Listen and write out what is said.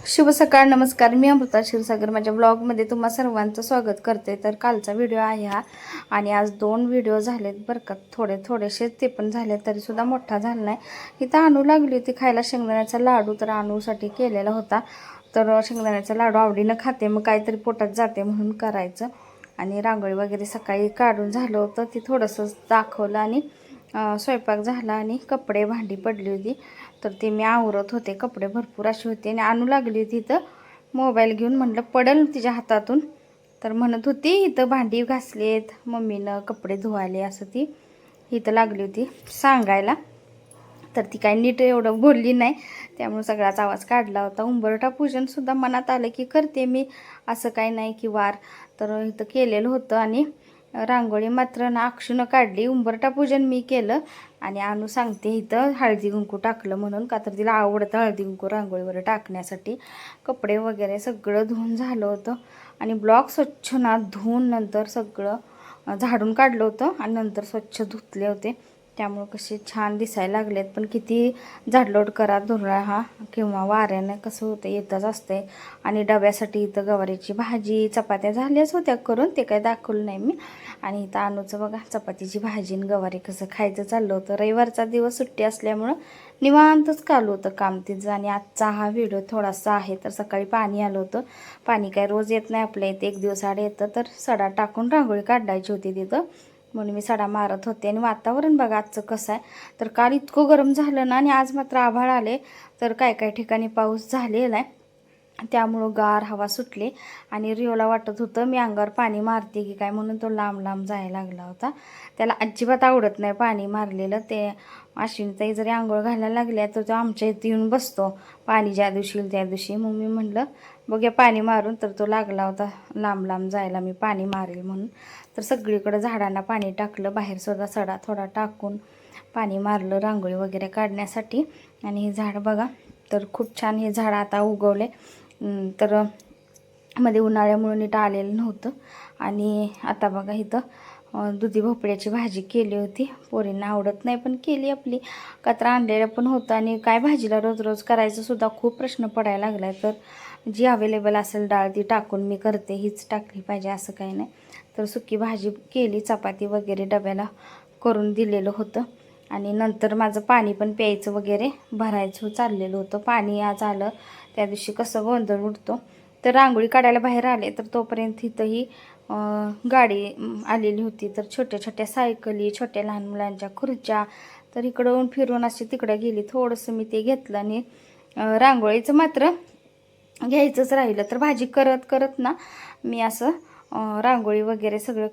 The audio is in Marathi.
शुभ सकाळ, नमस्कार. मी अमृता क्षीरसागर माझ्या ब्लॉगमध्ये तुम्हा सर्वांचं स्वागत करते. तर कालचा व्हिडिओ आहे हा आणि आज 2 व्हिडिओ झालेत बरं का. थोडेसे ते पण झाले तरीसुद्धा मोठा झाला नाही. इथं आणू लागली होती खायला शेंगदाण्याचा लाडू, तर आणूसाठी केलेला होता. तर शेंगदाण्याचा लाडू आवडीनं खाते, मग काहीतरी पोटात जाते म्हणून करायचं. आणि रांगोळी वगैरे सकाळी काढून झालं होतं, ती थोडंसं दाखवलं आणि स्वयंपाक झाला आणि कपडे भांडी पडली होती. तर ते मी आवरत होते, कपडे भरपूर असे होते आणि आणू लागली होती. इथं मोबाईल घेऊन म्हटलं पडेल तिच्या हातातून, तर म्हणत होती इथं भांडी घासलेत मम्मीनं, कपडे धुवाले, असं ती इथं लागली होती सांगायला. तर ती काही नीट एवढं बोलली नाही, त्यामुळे सगळाच आवाज काढला होता. उंबरठा पूजनसुद्धा मनात आलं की करते मी, असं काही नाही की वार. तर इथं केलेलं होतं आणि रांगोळी मात्र ना अक्षूनं काढली. उंबरठा पूजन मी केलं आणि आणू सांगते इथं हळदी कुंकू टाकलं म्हणून, का तर तिला आवडतं हळदी कुंकू रांगोळीवर टाकण्यासाठी. कपडे वगैरे सगळं धुवून झालं होतं आणि ब्लॉक स्वच्छ ना धुवून नंतर सगळं झाडून काढलं होतं आणि नंतर स्वच्छ धुतले होते. त्यामुळं कसे छान दिसायला लागलेत. पण किती झाडलोट करा धुरळा हा किंवा वाऱ्यानं कसं होतं येतच असते. आणि डब्यासाठी इथं गवारीची भाजी चपात्या झाल्याच होत्या करून, ते काय दाखवलं नाही मी. आणि इथं आणूचं बघा चपातीची भाजी आणि गवारी कसं खायचं चाललं होतं. रविवारचा दिवस सुट्टी असल्यामुळं निवांतच चालू होतं काम तिचं. आणि आजचा हा व्हिडिओ थोडासा आहे. तर सकाळी पाणी आलं होतं. पाणी काय रोज येत नाही आपल्या इथे, एक दिवस आड येतं. तर सडा टाकून रांगोळी काढायची होती तिथं, म्हणून मी सडा मारत होते. आणि वातावरण बघा आजचं कसं आहे. तर काल इतकं गरम झालं ना, आणि आज मात्र आभाळ आले. तर काय काय ठिकाणी पाऊस झालेला आहे, त्यामुळं गार हवा सुटली. आणि रिओला वाटत होतं मी अंगावर पाणी मारते की काय, म्हणून तो लांब लांब जायला लागला होता. त्याला अजिबात आवडत नाही पाणी मारलेलं. ते अश्विनीताई जरी आंघोळ घालायला लागल्या तर तो आमच्या इथे येऊन बसतो पाणी ज्या दिवशी त्या दिवशी. मग मी म्हटलं बघूया पाणी मारून, तर तो लागला होता लांब लांब जायला मी पाणी मारेल म्हणून. तर सगळीकडं झाडांना पाणी टाकलं, बाहेरसुद्धा सडा थोडा टाकून पाणी मारलं रांगोळी वगैरे काढण्यासाठी. आणि हे झाड बघा, तर खूप छान हे झाड आता उगवले. तर मध्ये उन्हाळ्यामुळे नीट आलेलं नव्हतं. आणि आता बघा इथं दुधी भोपळ्याची भाजी केली होती. पोरींना आवडत नाही पण केली आपली, कचरा आणलेलं पण होतं. आणि काय भाजीला रोज रोज करायचं सुद्धा खूप प्रश्न पडायला लागला आहे. तर जी अवेलेबल असेल डाळ ती टाकून मी करते, हीच टाकली पाहिजे असं काही नाही. तर सुकी भाजी केली, चपाती वगैरे डब्याला करून दिलेलं होतं. आणि नंतर माझं पाणी पण प्यायचं वगैरे भरायचं चाललेलं होतं. पाणी आज आलं, त्या दिवशी कसं गोंधळ उडतो. तर रांगोळी काढायला बाहेर आले तर तोपर्यंत इथंही गाडी आलेली होती. तर छोट्या छोट्या सायकली, छोट्या लहान मुलांच्या खुर्च्या, तर इकडून फिरून अशी तिकडं गेली. थोडंसं मी ते घेतलं आणि रांगोळीचं मात्र घ्यायचंच राहिलं. तर भाजी करत करत ना मी असं रांगोळी वगैरे सगळं